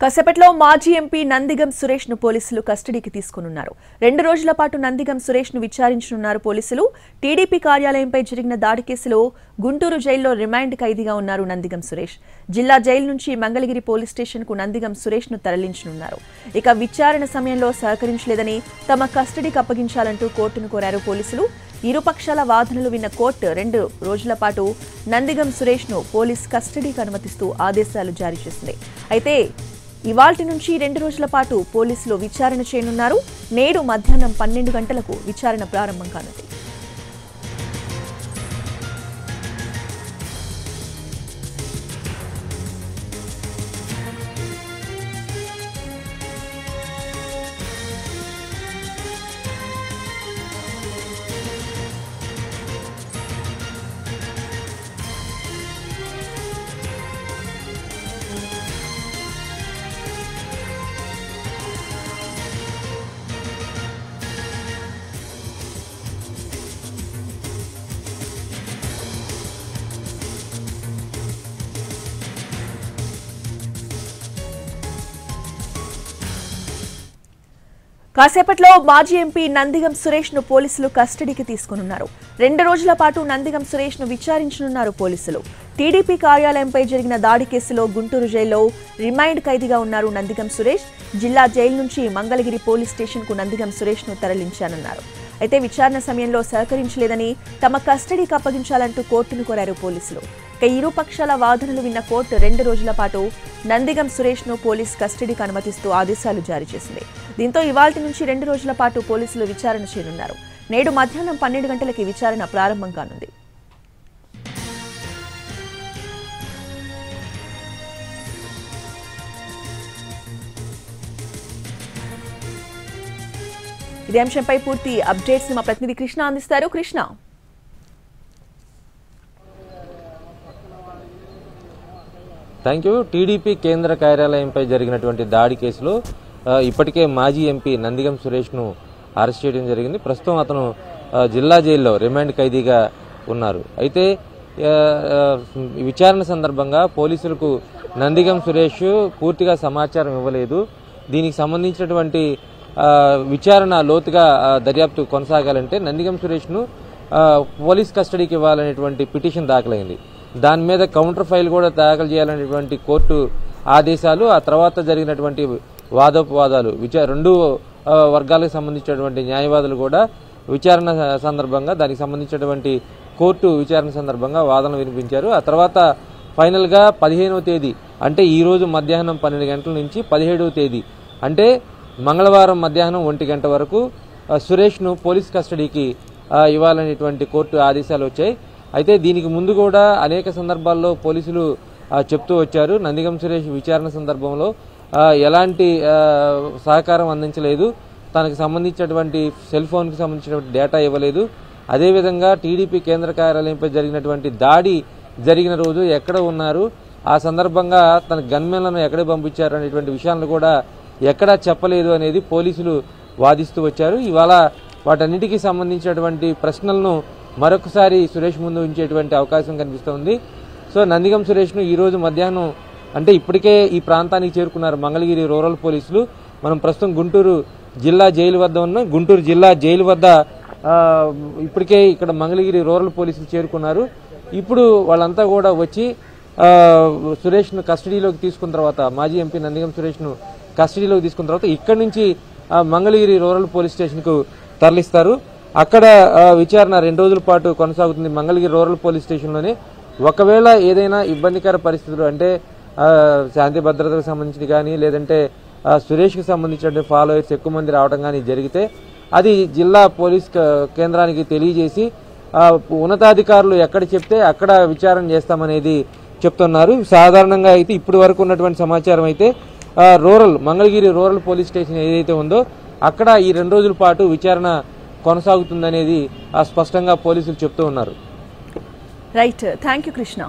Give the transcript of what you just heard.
కాసేపట్లో మాజీ ఎంపీ నందిగం సురేష్ ను పోలీసులు కస్టడీకి తీసుకున్నారు. 2 రోజుల పాటు నందిగం సురేష్ ను విచారించనున్నారు పోలీసులు. టీడీపీ కార్యాలయంపై జరిగిన దాడి కేసులో గుంటూరు జైల్లో రిమాండ్ ఖైదీగా ఉన్నారు నందిగం సురేష్. జిల్లా జైలు నుంచి మంగళగిరి పోలీస్ స్టేషన్ కు నందిగం సురేష్ ను తరలించనున్నారు. ఇక విచారణ సమయంలో సహకరించలేదని తమ కస్టడీకి అప్పగించాలంటూ కోర్టును కోరారు పోలీసులు. ఇరుపక్షాల వాదనలు విన్న కోర్టు 2 రోజుల పాటు నందిగం సురేష్ ను పోలీస్ కస్టడీకి అనుమతిస్తూ ఆదేశాలు జారీ చేసింది. అయితే ఇవాల్టి నుంచి 2 రోజుల పాటు పోలీసులు విచారణ చేయనున్నారు. నేడు మధ్యాహ్నం 12 గంటలకు విచారణ ప్రారంభం కానుంది. కాసేపట్లో మాజీ ఎంపీ నందిగం సురేష్ ను పోలీసులు కస్టడీకి తీసుకున్నారు. 2 రోజుల పాటు నందిగం సురేష్ ను విచారించనున్నారు పోలీసులు. టీడీపీ కార్యాలయంపై జరిగిన దాడి కేసులో గుంటూరు జైల్లో రిమాండ్ ఖైదీగా ఉన్నారు నందిగం సురేష్. జిల్లా జైలు నుంచి మంగళగిరి పోలీస్ స్టేషన్ కు నందిగం సురేష్ ను తరలించానన్నారు. అయితే విచారణ సమయంలో సహకరించలేదని తమ కస్టడీకి అప్పగించాలంటూ కోర్టును కోరారు పోలీసులు. ఇరుపక్షాల వాదనలు విన్న కోర్టు 2 రోజుల పాటు నందిగం సురేష్ ను పోలీస్ కస్టడీకి అనుమతిస్తూ ఆదేశాలు జారీ చేసింది. దీంతో ఇవాల్టి నుంచి 2 రోజుల పాటు పోలీసులు విచారణ చేయనున్నారు. నేడు మధ్యాహ్నం 12 గంటలకి విచారణ ప్రారంభం కానుంది. ఇదే అంశంపై పూర్తి అప్డేట్స్ మా ప్రతినిధి కృష్ణ అందిస్తారు. Krishna, thank you. టీడీపీ కేంద్ర కార్యాలయంపై జరిగినటువంటి దాడి కేసులో ఇప్పటికే మాజీ ఎంపీ నందిగం సురేష్ను అరెస్ట్ చేయడం జరిగింది. ప్రస్తుతం అతను జిల్లా జైల్లో రిమాండ్ ఖైదీగా ఉన్నారు. అయితే విచారణ సందర్భంగా పోలీసులకు నందిగం సురేష్ పూర్తిగా సమాచారం ఇవ్వలేదు. దీనికి సంబంధించినటువంటి విచారణ లోతుగా దర్యాప్తు కొనసాగాలంటే నందిగం సురేష్ను పోలీస్ కస్టడీకి ఇవ్వాలనేటువంటి పిటిషన్ దాఖలైంది. దాని మీద కౌంటర్ ఫైల్ కూడా దాఖలు చేయాలనేటువంటి కోర్టు ఆదేశాలు, ఆ తర్వాత జరిగినటువంటి వాదోపవాదాలు, 2 వర్గాలకు సంబంధించినటువంటి న్యాయవాదులు కూడా విచారణ సందర్భంగా దానికి సంబంధించినటువంటి కోర్టు విచారణ సందర్భంగా వాదనలు వినిపించారు. ఆ తర్వాత ఫైనల్గా 15వ తేదీ అంటే ఈ రోజు మధ్యాహ్నం 12 గంటల నుంచి 17వ తేదీ అంటే మంగళవారం మధ్యాహ్నం 1 గంట వరకు సురేష్ను పోలీస్ కస్టడీకి ఇవ్వాలనేటువంటి కోర్టు ఆదేశాలు వచ్చాయి. అయితే దీనికి ముందు కూడా అనేక సందర్భాల్లో పోలీసులు చెప్తూ వచ్చారు, నందిగం సురేష్ విచారణ సందర్భంలో ఎలాంటి సహకారం అందించలేదు, తనకు సంబంధించినటువంటి సెల్ ఫోన్కి సంబంధించినటువంటి డేటా ఇవ్వలేదు. అదేవిధంగా టీడీపీ కేంద్ర కార్యాలయంపై జరిగినటువంటి దాడి జరిగిన రోజు ఎక్కడ ఉన్నారు, ఆ సందర్భంగా తన గన్మెన్లను ఎక్కడ పంపించారు అనేటువంటి విషయాలను కూడా ఎక్కడా చెప్పలేదు అనేది పోలీసులు వాదిస్తూ వచ్చారు. ఇవాళ వాటన్నిటికీ సంబంధించినటువంటి ప్రశ్నలను మరొకసారి సురేష్ ముందు ఉంచేటువంటి అవకాశం కనిపిస్తోంది. సో నందిగం సురేష్ను ఈరోజు మధ్యాహ్నం అంటే ఇప్పటికే ఈ ప్రాంతానికి చేరుకున్నారు మంగళగిరి రూరల్ పోలీసులు. మనం ప్రస్తుతం గుంటూరు జిల్లా జైలు వద్ద ఉన్నాం. గుంటూరు జిల్లా జైలు వద్ద ఇప్పటికే ఇక్కడ మంగళగిరి రూరల్ పోలీసులు చేరుకున్నారు. ఇప్పుడు వాళ్ళంతా కూడా వచ్చి సురేష్ను కస్టడీలోకి తీసుకున్న తర్వాత, మాజీ ఎంపీ నందిగం సురేష్ను కస్టడీలోకి తీసుకున్న తర్వాత ఇక్కడి నుంచి మంగళగిరి రూరల్ పోలీస్ స్టేషన్కు తరలిస్తారు. అక్కడ విచారణ 2 రోజుల పాటు కొనసాగుతుంది మంగళగిరి రూరల్ పోలీస్ స్టేషన్లోనే. ఒకవేళ ఏదైనా ఇబ్బందికర పరిస్థితులు అంటే శాంతి భద్రతకు సంబంధించి కానీ, లేదంటే సురేష్కి సంబంధించిన ఫాలోవర్స్ ఎక్కువ మంది రావడం కానీ జరిగితే అది జిల్లా పోలీస్ కేంద్రానికి తెలియజేసి ఉన్నతాధికారులు ఎక్కడ చెప్తే అక్కడ విచారణ చేస్తామనేది చెప్తున్నారు. సాధారణంగా అయితే ఇప్పటి వరకు ఉన్నటువంటి సమాచారం అయితే మంగళగిరి రూరల్ పోలీస్ స్టేషన్ ఏదైతే ఉందో అక్కడ ఈ 2 రోజుల పాటు విచారణ కొనసాగుతుందనేది స్పష్టంగా పోలీసులు చెప్తూ ఉన్నారు. Right, thank you Krishna.